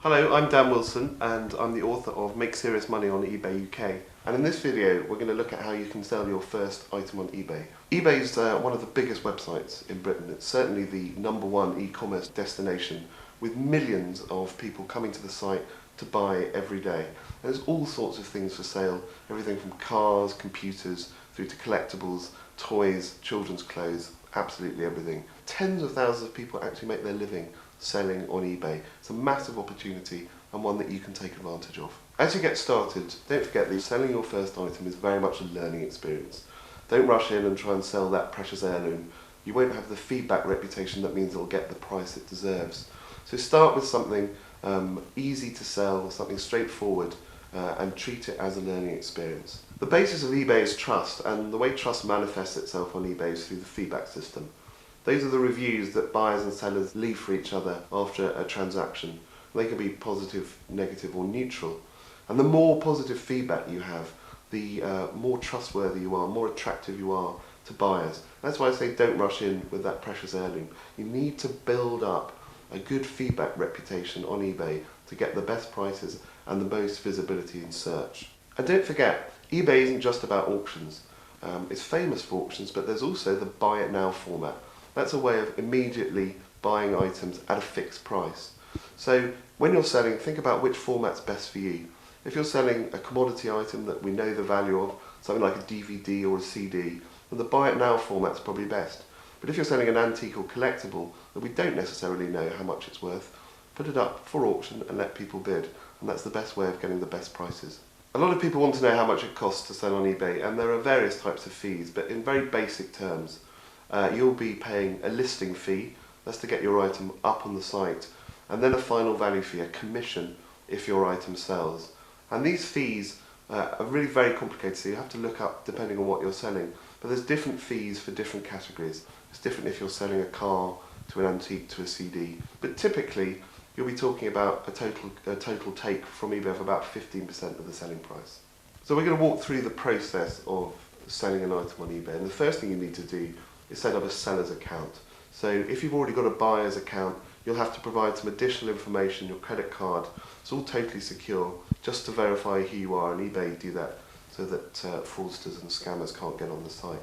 Hello, I'm Dan Wilson and I'm the author of Make Serious Money on eBay UK. And in this video we're going to look at how you can sell your first item on eBay. eBay is one of the biggest websites in Britain. It's certainly the #1 e-commerce destination with millions of people coming to the site to buy every day. And there's all sorts of things for sale, everything from cars, computers, through to collectibles, toys, children's clothes, absolutely everything. Tens of thousands of people actually make their living selling on eBay. It's a massive opportunity and one that you can take advantage of. As you get started, don't forget that selling your first item is very much a learning experience. Don't rush in and try and sell that precious heirloom. You won't have the feedback reputation that means it'll get the price it deserves. So start with something easy to sell, something straightforward, and treat it as a learning experience. The basis of eBay is trust, and the way trust manifests itself on eBay is through the feedback system. Those are the reviews that buyers and sellers leave for each other after a transaction. They can be positive, negative or neutral. And the more positive feedback you have, the more trustworthy you are, more attractive you are to buyers. That's why I say don't rush in with that precious heirloom. You need to build up a good feedback reputation on eBay to get the best prices and the most visibility in search. And don't forget, eBay isn't just about auctions. It's famous for auctions, but there's also the buy it now format. That's a way of immediately buying items at a fixed price. So when you're selling, think about which format's best for you. If you're selling a commodity item that we know the value of, something like a DVD or a CD, then the buy it now format's probably best. But if you're selling an antique or collectible that we don't necessarily know how much it's worth, put it up for auction and let people bid. And that's the best way of getting the best prices. A lot of people want to know how much it costs to sell on eBay, and there are various types of fees, but in very basic terms, you'll be paying a listing fee, that's to get your item up on the site, and then a final value fee, a commission, if your item sells. And these fees are really very complicated, so you have to look up depending on what you're selling. But there's different fees for different categories. It's different if you're selling a car to an antique to a CD. But typically, you'll be talking about a total take from eBay of about 15% of the selling price. So we're going to walk through the process of selling an item on eBay. And the first thing you need to do is set up a seller's account. So if you've already got a buyer's account, you'll have to provide some additional information, your credit card. It's all totally secure, just to verify who you are, and eBay do that so that fraudsters and scammers can't get on the site.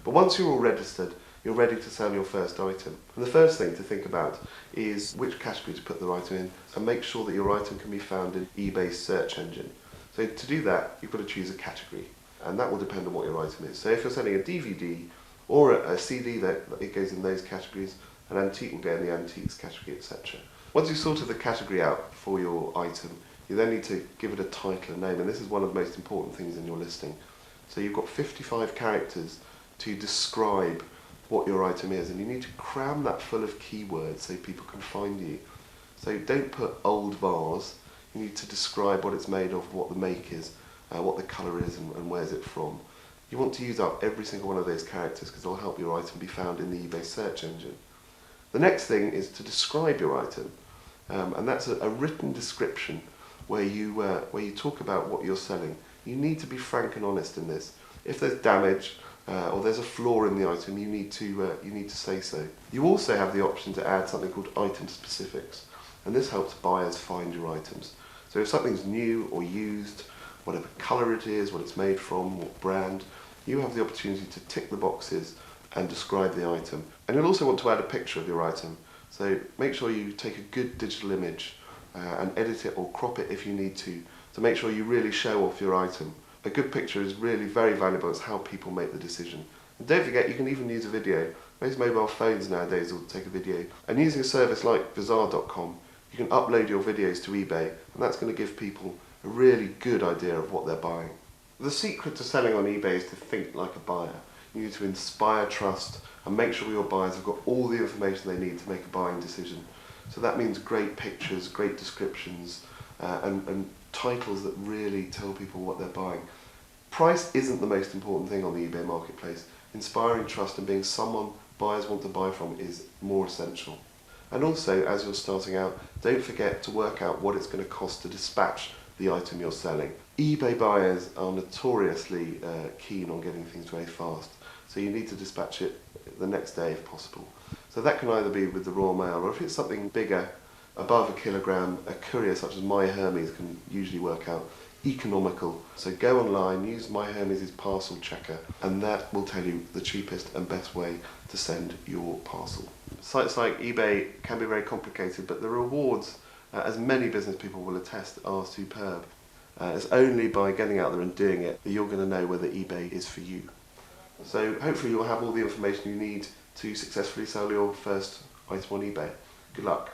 But once you're all registered, you're ready to sell your first item. And the first thing to think about is which category to put the item in, and make sure that your item can be found in eBay's search engine. So to do that, you've got to choose a category, and that will depend on what your item is. So if you're selling a DVD or a CD, that it goes in those categories, an antique will go in the antiques category, etc. Once you've sorted the category out for your item, you then need to give it a title and name, and this is one of the most important things in your listing. So you've got 55 characters to describe what your item is, and you need to cram that full of keywords so people can find you. So don't put old vase, you need to describe what it's made of, what the make is, what the colour is and where's it from. You want to use up every single one of those characters because they'll help your item be found in the eBay search engine. The next thing is to describe your item, and that's a written description where you talk about what you're selling. You need to be frank and honest in this. If there's damage or there's a flaw in the item, you need to say so. You also have the option to add something called item specifics, and this helps buyers find your items. So if something's new or used, whatever colour it is, what it's made from, what brand, you have the opportunity to tick the boxes and describe the item. And you'll also want to add a picture of your item. So make sure you take a good digital image and edit it or crop it if you need to make sure you really show off your item. A good picture is really very valuable. It's how people make the decision. And don't forget, you can even use a video. Most mobile phones nowadays will take a video. And using a service like Bazaar.com, you can upload your videos to eBay, and that's going to give people a really good idea of what they're buying. The secret to selling on eBay is to think like a buyer. You need to inspire trust and make sure your buyers have got all the information they need to make a buying decision. So that means great pictures, great descriptions, and titles that really tell people what they're buying. Price isn't the most important thing on the eBay marketplace. Inspiring trust and being someone buyers want to buy from is more essential. And also, as you're starting out, don't forget to work out what it's going to cost to dispatch the item you're selling. eBay buyers are notoriously keen on getting things very fast, so you need to dispatch it the next day if possible. So that can either be with the Royal Mail, or if it's something bigger, above a kilogram, a courier such as My Hermes can usually work out economical. So go online, use My Hermes' parcel checker, and that will tell you the cheapest and best way to send your parcel. Sites like eBay can be very complicated, but the rewards, as many business people will attest, are superb. It's only by getting out there and doing it that you're going to know whether eBay is for you. So hopefully you'll have all the information you need to successfully sell your first item on eBay. Good luck.